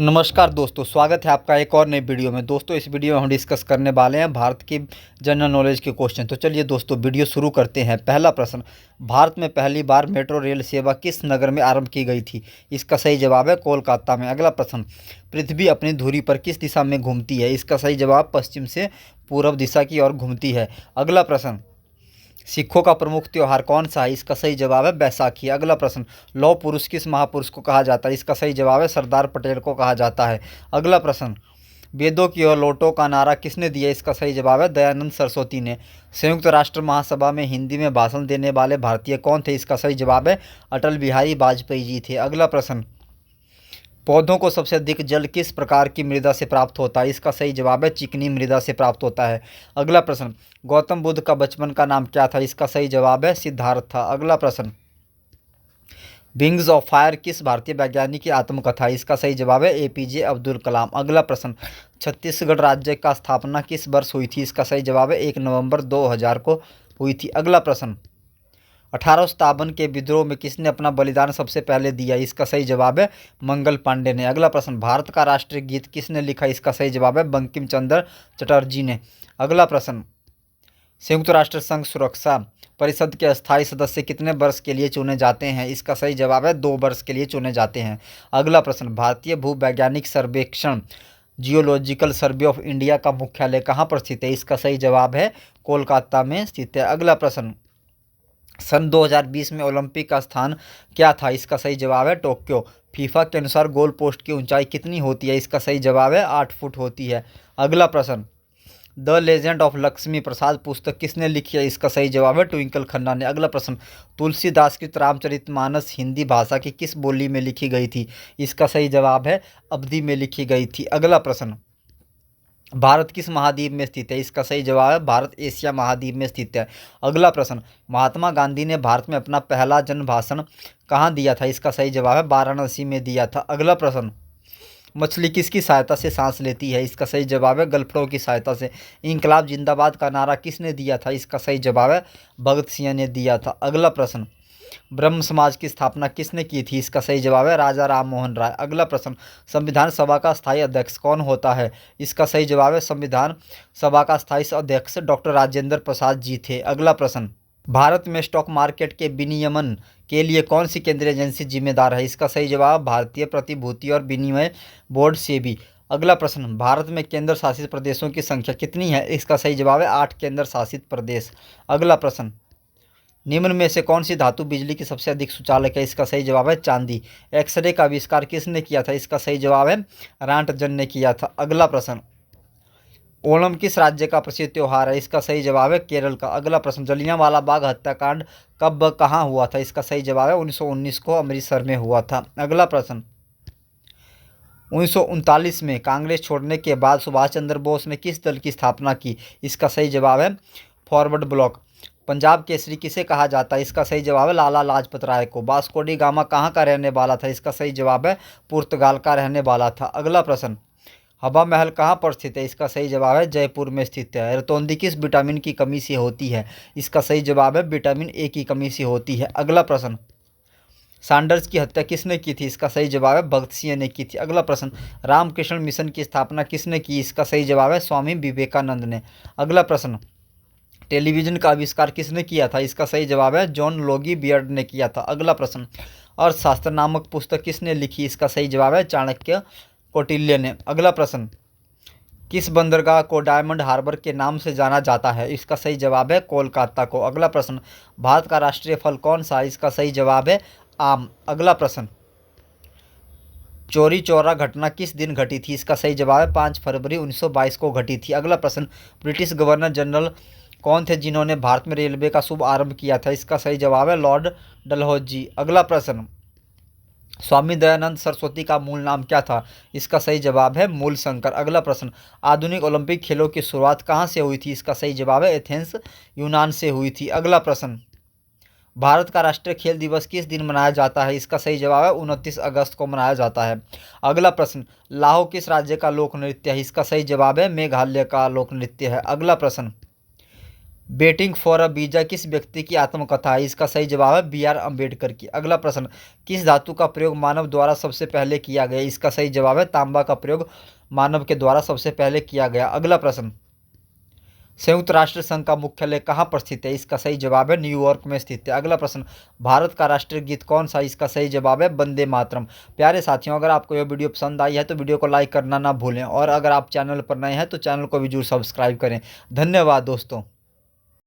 नमस्कार दोस्तों, स्वागत है आपका एक और नई वीडियो में। दोस्तों, इस वीडियो में हम डिस्कस करने वाले हैं भारत की जनरल नॉलेज के क्वेश्चन। तो चलिए दोस्तों, वीडियो शुरू करते हैं। पहला प्रश्न, भारत में पहली बार मेट्रो रेल सेवा किस नगर में आरंभ की गई थी? इसका सही जवाब है कोलकाता में। अगला प्रश्न, पृथ्वी अपनी धुरी पर किस दिशा में घूमती है? इसका सही जवाब पश्चिम से पूर्व दिशा की ओर घूमती है। अगला प्रश्न, सिखों का प्रमुख त्योहार कौन सा है? इसका सही जवाब है बैसाखी। अगला प्रश्न, लौह पुरुष किस महापुरुष को कहा जाता है? इसका सही जवाब है सरदार पटेल को कहा जाता है। अगला प्रश्न, वेदों की ओर लौटो का नारा किसने दिया? इसका सही जवाब है दयानंद सरस्वती ने। संयुक्त राष्ट्र महासभा में हिंदी में भाषण देने वाले भारतीय कौन थे? इसका सही जवाब है अटल बिहारी वाजपेयी जी थे। अगला प्रश्न, पौधों को सबसे अधिक जल किस प्रकार की मृदा से प्राप्त होता है? इसका सही जवाब है चिकनी मृदा से प्राप्त होता है। अगला प्रश्न, गौतम बुद्ध का बचपन का नाम क्या था? इसका सही जवाब है सिद्धार्थ था। अगला प्रश्न, विंग्स ऑफ फायर किस भारतीय वैज्ञानिक की आत्मकथा? इसका सही जवाब है एपीजे अब्दुल कलाम। अगला प्रश्न, छत्तीसगढ़ राज्य का स्थापना किस वर्ष हुई थी? इसका सही जवाब है 1 नवंबर 2000 को हुई थी। अगला प्रश्न, 1857 के विद्रोह में किसने अपना बलिदान सबसे पहले दिया? इसका सही जवाब है मंगल पांडे ने। अगला प्रश्न, भारत का राष्ट्रीय गीत किसने लिखा? इसका सही जवाब है बंकिम चंद्र चटर्जी ने। अगला प्रश्न, संयुक्त राष्ट्र संघ सुरक्षा परिषद के अस्थायी सदस्य कितने वर्ष के लिए चुने जाते हैं? इसका सही जवाब है 2 वर्ष के लिए चुने जाते हैं। अगला प्रश्न, भारतीय भूवैज्ञानिक सर्वेक्षण जियोलॉजिकल सर्वे ऑफ इंडिया का मुख्यालय कहाँ पर स्थित है? इसका सही जवाब है कोलकाता में स्थित है। अगला प्रश्न, सन 2020 में ओलंपिक का स्थान क्या था? इसका सही जवाब है टोक्यो। फीफा के अनुसार गोल पोस्ट की ऊंचाई कितनी होती है? इसका सही जवाब है 8 फुट होती है। अगला प्रश्न, द लेजेंड ऑफ लक्ष्मी प्रसाद पुस्तक किसने लिखी है? इसका सही जवाब है ट्विंकल खन्ना ने। अगला प्रश्न, तुलसीदास की रामचरितमानस हिंदी भाषा की किस बोली में लिखी गई थी? इसका सही जवाब है अवधी में लिखी गई थी। अगला प्रश्न, भारत किस महाद्वीप में स्थित है? इसका सही जवाब है भारत एशिया महाद्वीप में स्थित है। अगला प्रश्न, महात्मा गांधी ने भारत में अपना पहला जन भाषण कहाँ दिया था? इसका सही जवाब है वाराणसी में दिया था। अगला प्रश्न, मछली किसकी सहायता से सांस लेती है? इसका सही जवाब है गलफड़ों की सहायता से। इंकलाब जिंदाबाद का नारा किसने दिया था? इसका सही जवाब है भगत सिंह ने दिया था। अगला प्रश्न, ब्रह्म समाज की स्थापना किसने की थी? इसका सही जवाब है राजा राम मोहन राय। अगला प्रश्न, संविधान सभा का स्थायी अध्यक्ष कौन होता है? इसका सही जवाब है संविधान सभा का स्थायी अध्यक्ष डॉक्टर राजेंद्र प्रसाद जी थे। अगला प्रश्न, भारत में स्टॉक मार्केट के विनियमन के लिए कौन सी केंद्रीय एजेंसी जिम्मेदार है? इसका सही जवाब भारतीय प्रतिभूति और विनिमय बोर्ड सेबी। अगला प्रश्न, भारत में केंद्र शासित प्रदेशों की संख्या कितनी है? इसका सही जवाब है 8 केंद्र शासित प्रदेश। अगला प्रश्न, निम्न में से कौन सी धातु बिजली की सबसे अधिक सुचालक है? इसका सही जवाब है चांदी। एक्सरे का आविष्कार किसने किया था? इसका सही जवाब है रांटजन ने किया था। अगला प्रश्न, ओणम किस राज्य का प्रसिद्ध त्योहार है? इसका सही जवाब है केरल का। अगला प्रश्न, जलियांवाला बाग हत्याकांड कब कहाँ हुआ था? इसका सही जवाब है 1919 को अमृतसर में हुआ था। अगला प्रश्न, 1939 में कांग्रेस छोड़ने के बाद सुभाष चंद्र बोस ने किस दल की स्थापना की? इसका सही जवाब है फॉरवर्ड ब्लॉक। पंजाब केसरी किसे कहा जाता है? इसका सही जवाब है लाला लाजपत राय को। वास्को डी गामा कहाँ का रहने वाला था? इसका सही जवाब है पुर्तगाल का रहने वाला था। अगला प्रश्न, हवा महल कहाँ पर स्थित है? इसका सही जवाब है जयपुर में स्थित है। रतौंधी किस विटामिन की कमी से होती है? इसका सही जवाब है विटामिन ए की कमी से होती है। अगला प्रश्न, सैंडर्स की हत्या किसने की थी? इसका सही जवाब है भगत सिंह ने की थी। अगला प्रश्न, रामकृष्ण मिशन की स्थापना किसने की? इसका सही जवाब है स्वामी विवेकानंद ने। अगला प्रश्न, टेलीविजन का आविष्कार किसने किया था? इसका सही जवाब है जॉन लोगी बियर्ड ने किया था। अगला प्रश्न, अर्थशास्त्र नामक पुस्तक किसने लिखी? इसका सही जवाब है चाणक्य कौटिल्य ने। अगला प्रश्न, किस बंदरगाह को डायमंड हार्बर के नाम से जाना जाता है? इसका सही जवाब है कोलकाता को। अगला प्रश्न, भारत का राष्ट्रीय फल कौन सा है? इसका सही जवाब है आम। अगला प्रश्न, चौरी चौरा घटना किस दिन घटी थी? इसका सही जवाब है 5 फरवरी 1922 को घटी थी। अगला प्रश्न, ब्रिटिश गवर्नर जनरल कौन थे जिन्होंने भारत में रेलवे का शुभ आरंभ किया था? इसका सही जवाब है लॉर्ड डलहौजी। अगला प्रश्न, स्वामी दयानंद सरस्वती का मूल नाम क्या था? इसका सही जवाब है मूल शंकर। अगला प्रश्न, आधुनिक ओलंपिक खेलों की शुरुआत कहाँ से हुई थी? इसका सही जवाब है एथेंस यूनान से हुई थी। अगला प्रश्न, भारत का राष्ट्रीय खेल दिवस किस दिन मनाया जाता है? इसका सही जवाब है 29 अगस्त को मनाया जाता है। अगला प्रश्न, लाहो किस राज्य का लोक नृत्य है? इसका सही जवाब है मेघालय का लोक नृत्य है। अगला प्रश्न, वेटिंग फॉर अ वीजा किस व्यक्ति की आत्मकथा है? इसका सही जवाब है बी आर अम्बेडकर की। अगला प्रश्न, किस धातु का प्रयोग मानव द्वारा सबसे पहले किया गया? इसका सही जवाब है तांबा का प्रयोग मानव के द्वारा सबसे पहले किया गया। अगला प्रश्न, संयुक्त राष्ट्र संघ का मुख्यालय कहाँ पर स्थित है? इसका सही जवाब है न्यूयॉर्क में स्थित है। अगला प्रश्न, भारत का राष्ट्रीय गीत कौन सा? इसका सही जवाब है वंदे मातरम। प्यारे साथियों, अगर आपको यह वीडियो पसंद आई है तो वीडियो को लाइक करना ना भूलें, और अगर आप चैनल पर नए हैं तो चैनल को भी जरूर सब्सक्राइब करें। धन्यवाद दोस्तों।